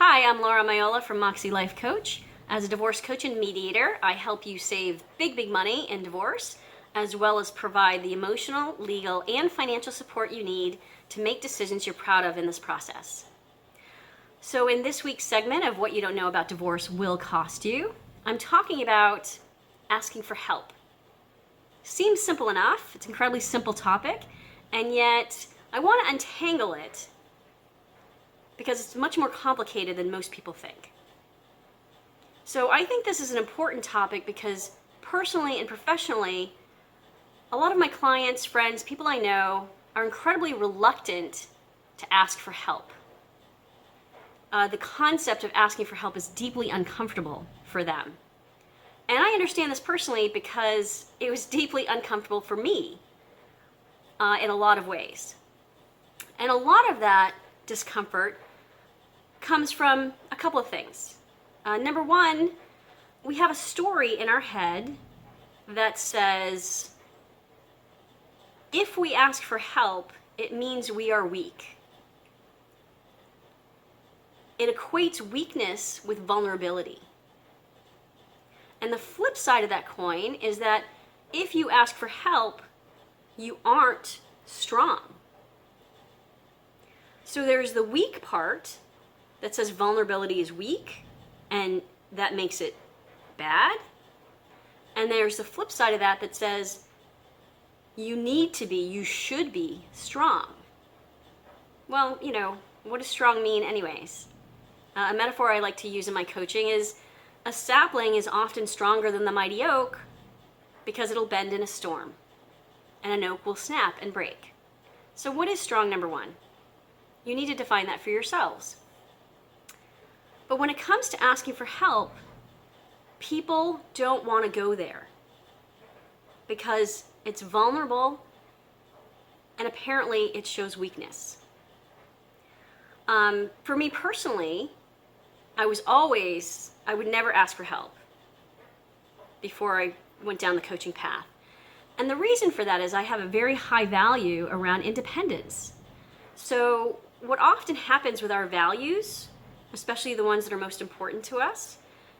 Hi, I'm Laura Maiola from MoxieLife Coach. As a divorce coach and mediator, I help you save big money in divorce, as well as provide the emotional, legal, and financial support you need to make decisions you're proud of in this process. So in this week's segment of What You Don't Know About Divorce Will Cost You, I'm talking about asking for help. Seems simple enough, it's an incredibly simple topic, and yet I want to untangle it because it's much more complicated than most people think. So I think this is an important topic because personally and professionally, a lot of my clients, friends, people I know are incredibly reluctant to ask for help. The concept of asking for help is deeply uncomfortable for them. And I understand this personally because it was deeply uncomfortable for me in a lot of ways. And a lot of that discomfort comes from a couple of things. Number one, we have a story in our head that says, if we ask for help, it means we are weak. It equates weakness with vulnerability. And the flip side of that coin is that if you ask for help, you aren't strong. So there's the weak part that says vulnerability is weak, and that makes it bad. And there's the flip side of that that says you should be strong. Well, what does strong mean anyways? A metaphor I like to use in my coaching is a sapling is often stronger than the mighty oak because it'll bend in a storm, and an oak will snap and break. So what is strong, number one? You need to define that for yourselves. But when it comes to asking for help, people don't want to go there because it's vulnerable and apparently it shows weakness. For me personally, I would never ask for help before I went down the coaching path. And the reason for that is I have a very high value around independence. So what often happens with our values, especially the ones that are most important to us,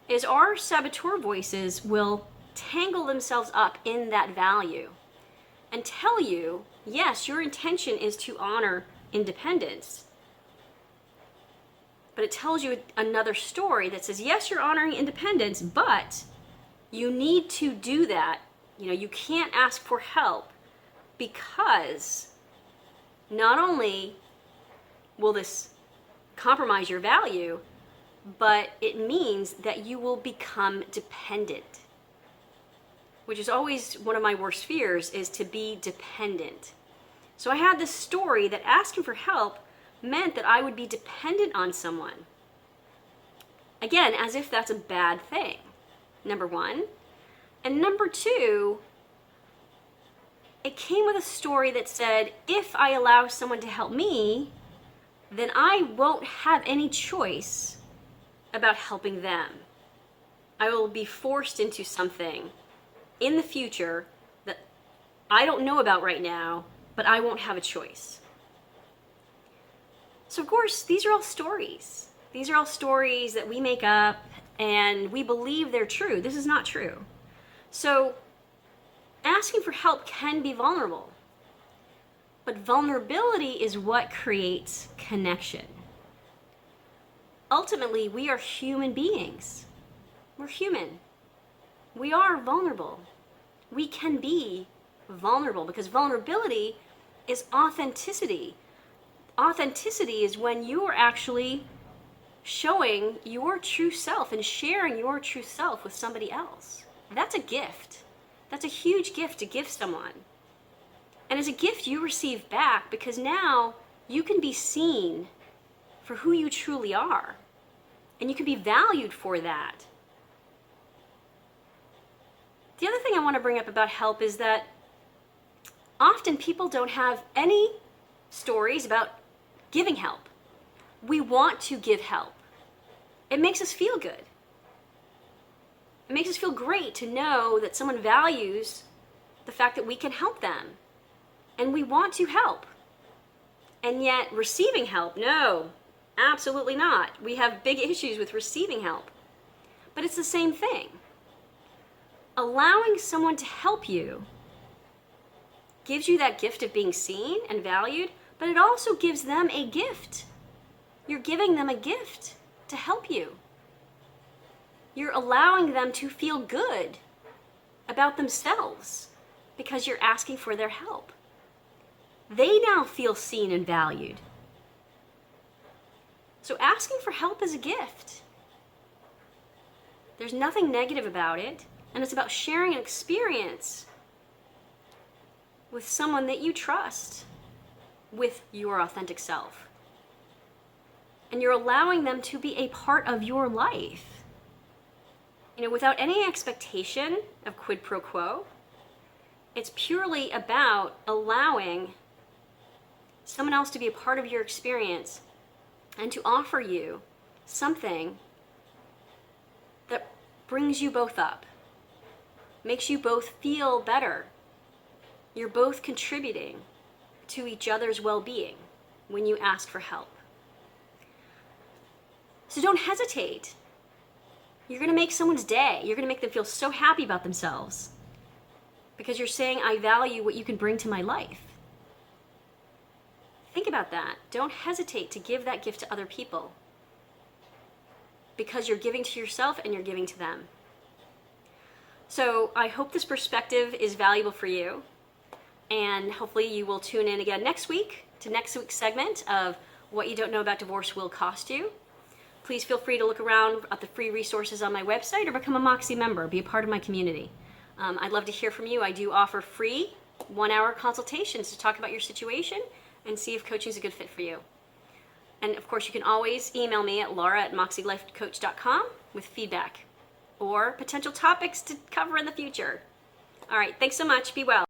is our saboteur voices will tangle themselves up in that value and tell you, yes, your intention is to honor independence. But it tells you another story that says, yes, you're honoring independence, but you need to do that. You can't ask for help because not only will this compromise your value, but it means that you will become dependent, which is always one of my worst fears, is to be dependent. So I had this story that asking for help meant that I would be dependent on someone. Again, as if that's a bad thing, number one. And number two, it came with a story that said, if I allow someone to help me, then I won't have any choice about helping them. I will be forced into something in the future that I don't know about right now, but I won't have a choice. So of course, these are all stories. These are all stories that we make up and we believe they're true. This is not true. So asking for help can be vulnerable. But vulnerability is what creates connection. Ultimately, we are human beings. We're human. We are vulnerable. We can be vulnerable because vulnerability is authenticity. Authenticity is when you are actually showing your true self and sharing your true self with somebody else. That's a gift. That's a huge gift to give someone. And as a gift, you receive back because now you can be seen for who you truly are. And you can be valued for that. The other thing I want to bring up about help is that often people don't have any stories about giving help. We want to give help. It makes us feel good. It makes us feel great to know that someone values the fact that we can help them. And we want to help. And yet receiving help, no, Absolutely not. We have big issues with receiving help. But it's the same thing. Allowing someone to help you gives you that gift of being seen and valued, but it also gives them a gift. You're giving them a gift to help you. You're allowing them to feel good about themselves because you're asking for their help. They now feel seen and valued. So asking for help is a gift. There's nothing negative about it, and it's about sharing an experience with someone that you trust with your authentic self. And you're allowing them to be a part of your life. Without any expectation of quid pro quo. It's purely about allowing someone else to be a part of your experience and to offer you something that brings you both up, makes you both feel better. You're both contributing to each other's well-being when you ask for help. So don't hesitate. You're going to make someone's day. You're going to make them feel so happy about themselves because you're saying, I value what you can bring to my life. Think about that. Don't hesitate to give that gift to other people because you're giving to yourself and you're giving to them. So I hope this perspective is valuable for you, and hopefully you will tune in again next week to next week's segment of What You Don't Know About Divorce Will Cost You. Please feel free to look around at the free resources on my website or become a Moxie member, be a part of my community. I'd love to hear from you. I do offer free 1-hour consultations to talk about your situation and see if coaching is a good fit for you. And of course, you can always email me at laura@moxielifecoach.com with feedback or potential topics to cover in the future. All right, thanks so much. Be well.